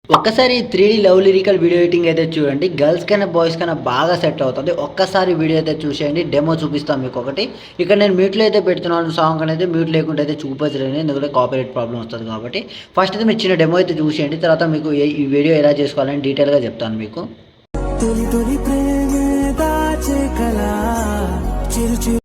ఒక్కసారి 3D love lyrical video editing అయితే చూడండి. గర్ల్స్ కైనా, బాయ్స్ కైనా బాగా సెట్ అవుతుంది. ఒక్కసారి వీడియో అయితే చూసేయండి. డెమో చూపిస్తాను మీకు ఒకటి. ఇక్కడ నేను మ్యూట్లో అయితే పెడుతున్నాను సాంగ్ అనేది. మ్యూట్ లేకుండా అయితే చూపించలేను, ఎందుకంటే కాపీరైట్ ప్రాబ్లమ్ వస్తుంది కాబట్టి. ఫస్ట్ అయితే మీరు చిన్న డెమో అయితే చూసేయండి. తర్వాత మీకు ఈ వీడియో ఎలా చేసుకోవాలని డీటెయిల్గా చెప్తాను మీకు. తొలి తొలి ప్రేమే దాచే కళ చిరు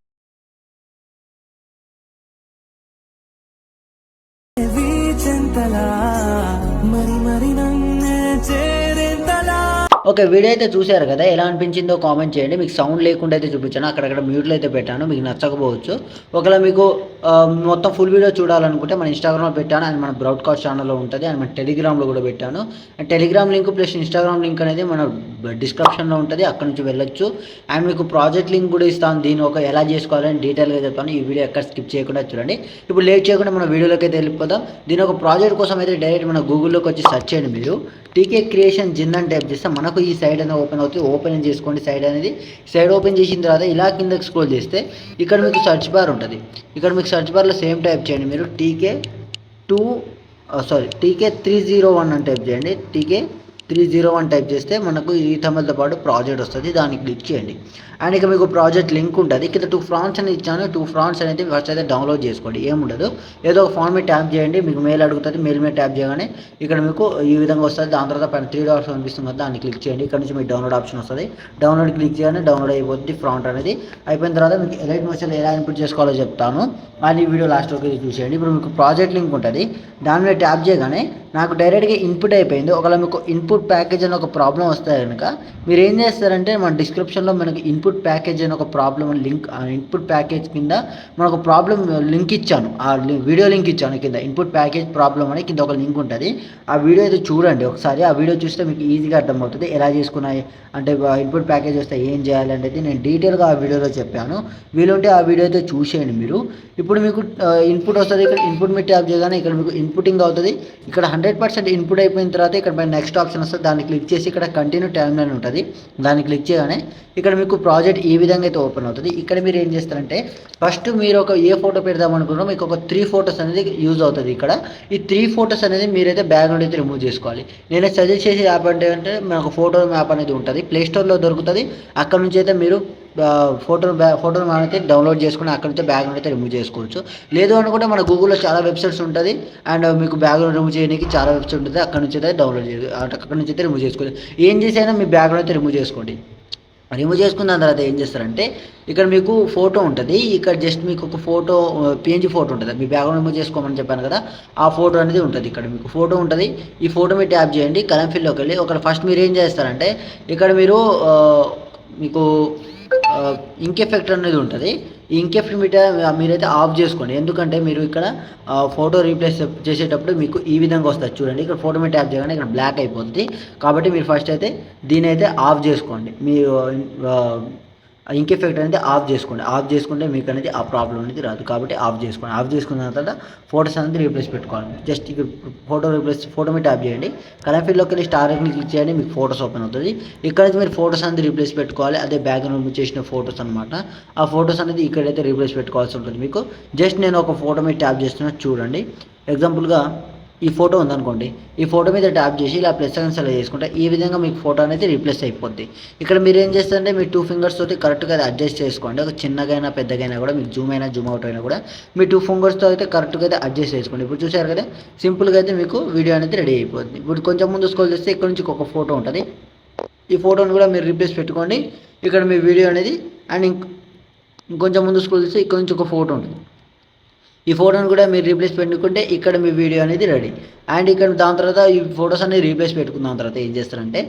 మరి మరి నన్నే చేరేంతలా. ఓకే, వీడియో అయితే చూశారు కదా, ఎలా అనిపించిందో కామెంట్ చేయండి. మీకు సౌండ్ లేకుండా అయితే చూపించాను, అక్కడక్కడ మ్యూట్లో అయితే పెట్టాను, మీకు నచ్చకపోవచ్చు. ఒకవేళ మీకు మొత్తం ఫుల్ వీడియో చూడాలనుకుంటే మన ఇన్స్టాగ్రామ్లో పెట్టాను, అండ్ మన బ్రాడ్కాస్ట్ ఛానల్లో ఉంటుంది, అండ్ మన టెలిగ్రామ్లో కూడా పెట్టాను. And Telegram link plus Instagram link అనేది మన డిస్క్రిప్షన్లో ఉంటుంది, అక్కడ నుంచి వెళ్ళొచ్చు. అండ్ మీకు ప్రాజెక్ట్ లింక్ కూడా ఇస్తాను, దీన్ని ఒక ఎలా చేసుకోవాలని డీటెయిల్గా చెప్తాను. ఈ వీడియో ఎక్కడ స్కిప్ చేయకుండా చూడండి. ఇప్పుడు లేట్ చేయకుండా మన వీడియోలోకి అయితే వెళ్ళిపోదాం. దీని ఒక ప్రాజెక్ట్ కోసం అయితే డైరెక్ట్ మన గూగుల్లోకి వచ్చి సెర్చ్ చేయండి. మీరు టీకే క్రియేషన్ జిన్ అని టైప్ చేస్తే మనకు ఈ సైడ్ అనేది ఓపెన్ అవుతుంది. ఓపెన్ చేసుకోండి సైడ్ అనేది. సైడ్ ఓపెన్ చేసిన తర్వాత ఇలా కిందకి స్క్రోల్ చేస్తే ఇక్కడ మీకు సర్చ్ బార్ ఉంటుంది. ఇక్కడ మీకు సర్చ్ బార్లో సేమ్ టైప్ చేయండి. మీరు టీకే 301 అని టైప్ చేయండి. టీకే 301 టైప్ చేస్తే మనకు ఈ థంబ్నెయిల్తో పాటు ప్రాజెక్ట్ వస్తుంది, దాన్ని క్లిక్ చేయండి. అండ్ ఇక మీకు ప్రాజెక్ట్ లింక్ ఉంటుంది. ఇక్కడ 2 ఫ్రాంట్స్ అని ఇచ్చాను. 2 ఫ్రాంట్స్ అనేది ఫస్ట్ అయితే డౌన్లోడ్ చేసుకోండి. ఏముండదు, ఏదో ఒక ఫామ్ మీద ట్యాప్ చేయండి, మీకు మెయిల్ అడుగుతుంది. మెయిల్ మీద ట్యాప్ చేయగానే ఇక్కడ మీకు ఈ విధంగా వస్తుంది. దాని తర్వాత పైన 3 డాట్స్ కనిపిస్తుంది కదా, దాన్ని క్లిక్ చేయండి. ఇక్కడ నుంచి మీకు డౌన్లోడ్ ఆప్షన్ వస్తుంది. డౌన్లోడ్ క్లిక్ చేయగానే డౌన్లోడ్ అయిపోతుంది ఫ్రాంట్ అనేది. అయిపోయిన తర్వాత మీకు ఎలైట్ మోషన్ ఎలా ఇన్పుట్ చేసుకోవాలో చెప్తాను, అని ఈ వీడియో లాస్ట్ వరకు చూసేయండి. ఇప్పుడు మీకు ప్రాజెక్ట్ లింక్ ఉంటుంది, దాని మీద ట్యాప్ చేయగానే నాకు డైరెక్ట్గా ఇన్పుట్ అయిపోయింది. ఒకవేళ మీకు ఇన్పుట్ ప్యాకేజ్ అని ఒక ప్రాబ్లం వస్తే కనుక మీరు ఏం చేస్తారంటే మన డిస్క్రిప్షన్లో మనకి ఇన్పుట్ ప్యాకేజ్ అని ఒక ప్రాబ్లం లింక్, ఇన్పుట్ ప్యాకేజ్ కింద మనకు ప్రాబ్లం లింక్ ఇచ్చాను, ఆ వీడియో లింక్ ఇచ్చాను కింద. ఇన్పుట్ ప్యాకేజ్ ప్రాబ్లం అని కింద ఒక లింక్ ఉంటుంది. ఆ వీడియో అయితే చూడండి ఒకసారి. ఆ వీడియో చూస్తే మీకు ఈజీగా అర్థమవుతుంది ఎలా చేసుకున్నాయి అంటే ఇన్పుట్ ప్యాకేజ్ వస్తే ఏం చేయాలి అనేది నేను డీటెయిల్గా ఆ వీడియోలో చెప్పాను. వీలుంటే ఆ వీడియో అయితే చూసేయండి మీరు. ఇప్పుడు మీకు ఇన్పుట్ వస్తుంది. ఇక్కడ ఇన్పుట్ మీద ట్యాప్ చేయగానే ఇక్కడ మీకు ఇన్పుటింగ్ అవుతుంది. ఇక్కడ 100% ఇన్పుట్ అయిపోయిన తర్వాత ఇక్కడ పైన నెక్స్ట్ ఆప్షన్ వస్తుంది, దాన్ని క్లిక్ చేసి ఇక్కడ కంటిన్యూ టైమ్లైన్ ఉంటుంది, దాన్ని క్లిక్ చేయగానే ఇక్కడ మీకు ప్రాజెక్ట్ ఈ విధంగా అయితే ఓపెన్ అవుతుంది. ఇక్కడ మీరు ఏం చేస్తారంటే ఫస్ట్ మీరు ఒక ఏ ఫోటో పెడదాం అనుకున్నారో మీకు ఒక 3 ఫొటోస్ అనేది యూజ్ అవుతుంది. ఇక్కడ ఈ 3 ఫొటోస్ అనేది మీరైతే బ్యాక్గ్రౌండ్ అయితే రిమూవ్ చేసుకోవాలి. నేనే సజెస్ట్ చేసే యాప్ అంటే మనకు ఫోటో మ్యాప్ అనేది ఉంటుంది, ప్లేస్టోర్లో దొరుకుతుంది. అక్కడ నుంచి అయితే మీరు ఫోటోలు మనమైతే డౌన్లోడ్ చేసుకుని అక్కడ నుంచి బ్యాక్గ్రౌండ్ అయితే రిమూవ్ చేసుకోవచ్చు. లేదు అనుకుంటే మన గూగుల్లో చాలా వెబ్సైట్స్ ఉంటుంది, అండ్ మీకు బ్యాక్గ్రౌండ్ రిమూవ్ చేయడానికి చాలా వెబ్సైట్ ఉంటుంది, అక్కడ నుంచి అయితే డౌన్లోడ్ అక్కడ నుంచి అయితే రిమూవ్ చేసుకోవచ్చు. ఏం చేసైనా మీ బ్యాక్గ్రౌండ్ అయితే రిమూవ్ చేసుకోండి. రిమూవ్ చేసుకున్న తర్వాత ఏం చేస్తారంటే ఇక్కడ మీకు ఫోటో ఉంటుంది. ఇక్కడ జస్ట్ మీకు ఒక ఫోటో పిఎన్జీ ఫోటో ఉంటుంది, మీ బ్యాక్గ్రౌండ్ రిమూవ్ చేసుకోమని చెప్పాను కదా, ఆ ఫోటో అనేది ఉంటుంది. ఇక్కడ మీకు ఫోటో ఉంటుంది. ఈ ఫోటో మీద ట్యాప్ చేయండి. కలర్ ఫిల్లోకి వెళ్ళి ఒక ఫస్ట్ మీరు ఏం చేస్తారంటే ఇక్కడ మీరు మీకు ఇంక్ ఎఫెక్ట్ అనేది ఉంటుంది. ఈ ఇంక్ ఎఫెక్ట్ మీరైతే ఆఫ్ చేసుకోండి, ఎందుకంటే మీరు ఇక్కడ ఫోటో రీప్లేస్ చేసేటప్పుడు మీకు ఈ విధంగా వస్తుంది చూడండి. ఇక్కడ ఫోటో మీద ట్యాప్ చేయగానే ఇక్కడ బ్లాక్ అయిపోతుంది. కాబట్టి మీరు ఫస్ట్ అయితే దీని అయితే ఆఫ్ చేసుకోండి. మీరు ఇంక్ ఎఫెక్ట్ అనేది ఆఫ్ చేసుకోండి. ఆఫ్ చేసుకుంటే మీకు అనేది ఆ ప్రాబ్లం అనేది రాదు. కాబట్టి ఆఫ్ చేసుకోండి. ఆఫ్ చేసుకున్న తర్వాత ఫోటోస్ అనేది రీప్లేస్ పెట్టుకోవాలి. జస్ట్ ఇక్కడ ఫోటో మీద ట్యాప్ చేయండి. కలర్ ఫీల్డ్లోకి వెళ్ళి స్టార్ ఐకాన్ క్లిక్ చేయండి, మీకు ఫోటోస్ ఓపెన్ అవుతుంది. ఇక్కడ నుంచి మీరు ఫోటోస్ అనేది రీప్లేస్ పెట్టుకోవాలి. అదే బ్యాక్గ్రౌండ్ చేసిన ఫోటోస్ అనమాట. ఆ ఫోటోస్ అనేది ఇక్కడైతే రీప్లేస్ పెట్టుకోవాల్సి ఉంటుంది మీకు. జస్ట్ నేను ఒక ఫోటో మీద ట్యాప్ చేస్తున్నా చూడండి. ఎగ్జాంపుల్గా ఈ ఫోటో ఉందనుకోండి, ఈ ఫోటో మీద ట్యాప్ చేసి ఇలా ప్లస్ ఐకాన్ సెలెక్ట్ చేసుకుంటే ఈ విధంగా మీకు ఫోటో అనేది రీప్లేస్ అయిపోద్ది. ఇక్కడ మీరు ఏం చేస్తారంటే మీ 2 ఫింగర్స్ తోటి కరెక్ట్గా అడ్జస్ట్ చేసుకోండి. ఒక చిన్నగైనా పెద్దగైనా కూడా మీకు జూమ్ అయినా జూమ్ అవుట్ అయినా కూడా మీ 2 ఫింగర్స్తో అయితే కరెక్ట్గా అయితే అడ్జస్ట్ చేసుకోండి. ఇప్పుడు చూసారు కదా, సింపుల్గా అయితే మీకు వీడియో అనేది రెడీ అయిపోద్ది. ఇప్పుడు కొంచెం ముందు స్క్రోల్ చేస్తే ఇక్కడ నుంచి ఒక ఫోటో ఉంటుంది. ఈ ఫోటోని కూడా మీరు రీప్లేస్ పెట్టుకోండి. ఇక్కడ మీ వీడియో అనేది అండ్ ఇంకొంచెం ముందు స్క్రోల్ చేస్తే ఇక్కడ నుంచి ఒక ఫోటో ఉంటుంది. ఈ ఫోటోని కూడా మీరు రీప్లేస్ పెట్టుకుంటే ఇక్కడ మీ వీడియో అనేది రెడీ. అండ్ ఇక్కడ దాని తర్వాత ఈ ఫొటోస్ అనేది రీప్లేస్ పెట్టుకున్న తర్వాత ఏం చేస్తారంటే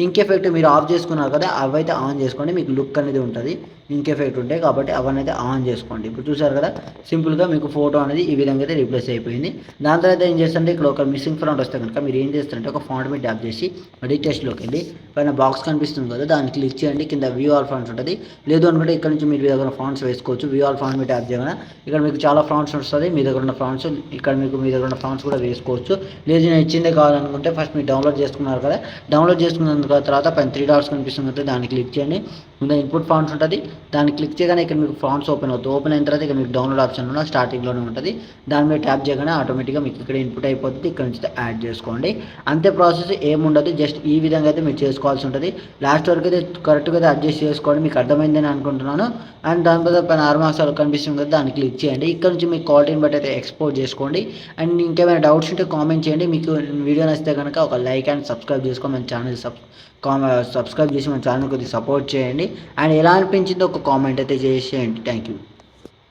ఇంక్ ఎఫెక్ట్ మీరు ఆఫ్ చేసుకున్నారు కదా, అవైతే ఆన్ చేసుకోండి. మీకు లుక్ అనేది ఉంటుంది, ఇంక్ ఎఫెక్ట్ ఉంటాయి కాబట్టి అవన్నీ అయితే ఆన్ చేసుకోండి. ఇప్పుడు చూసారు కదా, సింపుల్గా మీకు ఫోటో అనేది ఈ విధంగా అయితే రీప్లేస్ అయిపోయింది. దాని తర్వాత ఏం చేస్తారంటే ఇక్కడ ఒక మిస్సింగ్ ఫాంట్ వస్తే కనుక మీరు ఏం చేస్తారంటే ఒక ఫాంట్ మీద ట్యాప్ చేసి ఎడిట్ టెక్స్ట్లోకి వెళ్ళి పైన బాక్స్ కనిపిస్తుంది కదా, దాన్ని క్లిక్ చేయండి. కింద వ్యూ ఆల్ ఫాంట్స్ ఉంటుంది. లేదు అనుకుంటే ఇక్కడ నుంచి మీరు దగ్గర ఫాంట్స్ వేసుకోవచ్చు. వ్యూ ఆల్ ఫాంట్ మీద ట్యాప్ చేయగానే ఇక్కడ మీకు చాలా ఫాంట్స్ వస్తుంది. మీ దగ్గర ఉన్న ఫాంట్స్ ఇక్కడ మీ దగ్గర ఉన్న ఫాంట్స్ కూడా వేసుకోవచ్చు. లేదు నేను ఇచ్చిందే కావాలనుకుంటే ఫస్ట్ మీరు డౌన్లోడ్ చేసుకున్నారు కదా, డౌన్లోడ్ చేసుకున్న తర్వాత పైన 3 డాట్స్ కనిపిస్తుంది కదా, దాన్ని క్లిక్ చేయండి. ఇంకా ఇన్పుట్ ఫాంట్స్ ఉంటుంది, దాన్ని క్లిక్ చేయగానే ఇక్కడ మీకు ఫాంట్స్ ఓపెన్ అవుతుంది. ఓపెన్ అయిన తర్వాత ఇక మీకు డౌన్లోడ్ ఆప్షన్ ఉన్న స్టార్టింగ్లోనే ఉంటుంది, దాని మీద ట్యాప్ చేయగానే ఆటోమేటిక్గా మీకు ఇక్కడ ఇన్పుట్ అయిపోతుంది. ఇక్కడ నుంచి యాడ్ చేసుకోండి, అంతే ప్రాసెస్ ఏముండదు. జస్ట్ ఈ విధంగా అయితే మీరు చేసుకోవాల్సి ఉంటుంది. లాస్ట్ వరకు అయితే కరెక్ట్గా అయితే అడ్జస్ట్ చేసుకోండి, మీకు అర్థమైందని అనుకుంటున్నాను. అండ్ దాని తర్వాత పైన 6 మార్క్స్ కనిపిస్తుంది కదా, దాన్ని క్లిక్ చేయండి. ఇక్కడ నుంచి మీకు క్వాలిటీని బట్టి అయితే ఎక్స్పోర్ట్ చేసుకోండి. అండ్ ఇంకేమైనా డౌట్స్ ఉంటే కామెంట్ చేయండి. మీకు వీడియో నచ్చితే కనుక ఒక లైక్ అండ్ సబ్స్క్రైబ్ చేసుకోండి, మన ఛానల్ సబ్స్క్రైబ్ చేసి మన ఛానల్ కొద్దిగా సపోర్ట్ చేయండి. అండ్ ఎలా అనిపించిందో ఒక కామెంట్ అయితే చేసేయండి. Thank you.